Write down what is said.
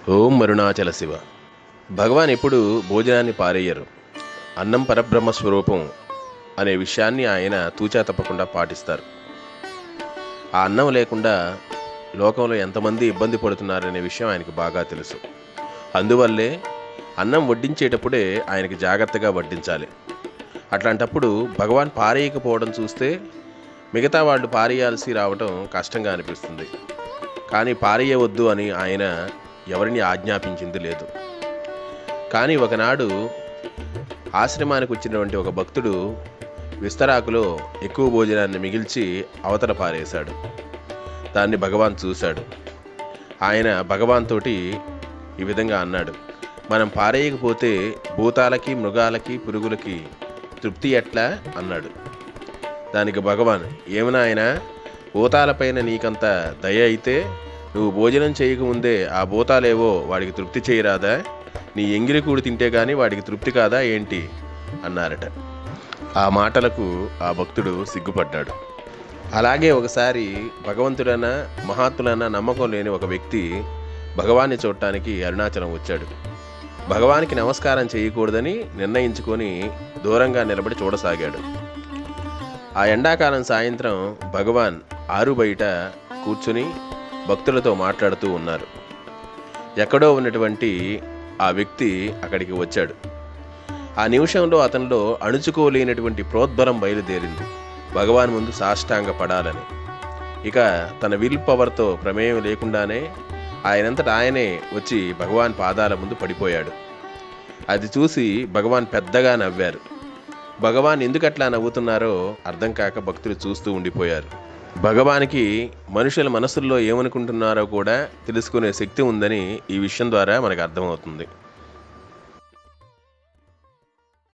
ఓం అరుణాచల శివ. భగవాన్ ఎప్పుడు భోజనాన్ని పారేయరు. అన్నం పరబ్రహ్మ స్వరూపం అనే విషయాన్ని ఆయన తూచా తప్పకుండా పాటిస్తారు. ఆ అన్నం లేకుండా లోకంలో ఎంతమంది ఇబ్బంది పడుతున్నారనే విషయం ఆయనకు బాగా తెలుసు. అందువల్లే అన్నం వడ్డించేటప్పుడే ఆయనకి జాగ్రత్తగా వడ్డించాలి. అట్లాంటప్పుడు భగవాన్ పారేయకపోవడం చూస్తే మిగతా వాళ్ళు పారేయాల్సి రావడం కష్టంగా అనిపిస్తుంది. కానీ పారేయవద్దు అని ఆయన ఎవరిని ఆజ్ఞాపించింది లేదు. కానీ ఒకనాడు ఆశ్రమానికి వచ్చినటువంటి ఒక భక్తుడు విస్తరాకులో ఎక్కువ భోజనాన్ని మిగిల్చి అవతల పారేశాడు. దాన్ని భగవాన్ చూశాడు. ఆయన భగవాన్ తోటి ఈ విధంగా అన్నాడు, మనం పారేయకపోతే భూతాలకి, మృగాలకి, పురుగులకి తృప్తి ఎట్లా అన్నాడు. దానికి భగవాన్, ఏమన్నా ఆయన భూతాలపైన నీకంత దయ అయితే నువ్వు భోజనం చేయకముందే ఆ భూతాలేవో వాడికి తృప్తి చేయరాదా? నీ ఎంగిలి కూడి తింటే గాని వాడికి తృప్తి కాదా ఏంటి అన్నారట. ఆ మాటలకు ఆ భక్తుడు సిగ్గుపడ్డాడు. అలాగే ఒకసారి భగవంతుడైనా మహాత్ములైనా నమ్మకం లేని ఒక వ్యక్తి భగవాన్ని చూడటానికి అరుణాచలం వచ్చాడు. భగవానికి నమస్కారం చేయకూడదని నిర్ణయించుకొని దూరంగా నిలబడి చూడసాగాడు. ఆ ఎండాకాలం సాయంత్రం భగవాన్ ఆరు బయట కూర్చుని భక్తులతో మాట్లాడుతూ ఉన్నారు. ఎక్కడో ఉన్నటువంటి ఆ వ్యక్తి అక్కడికి వచ్చాడు. ఆ నిమిషంలో అతనిలో అణుచుకోలేనటువంటి ప్రోద్బలం బయలుదేరింది. భగవాన్ ముందు సాష్టాంగ పడాలని. ఇక తన విల్ పవర్తో ప్రమేయం లేకుండానే ఆయనంతటా ఆయనే వచ్చి భగవాన్ పాదాల ముందు పడిపోయాడు. అది చూసి భగవాన్ పెద్దగా నవ్వారు. భగవాన్ ఎందుకట్లా నవ్వుతున్నారో అర్థం కాక భక్తులు చూస్తూ ఉండిపోయారు. భగవానికి మనుషుల మనసుల్లో ఏమనుకుంటున్నారో కూడా తెలుసుకునే శక్తి ఉందని ఈ విషయం ద్వారా మనకు అర్థమవుతుంది.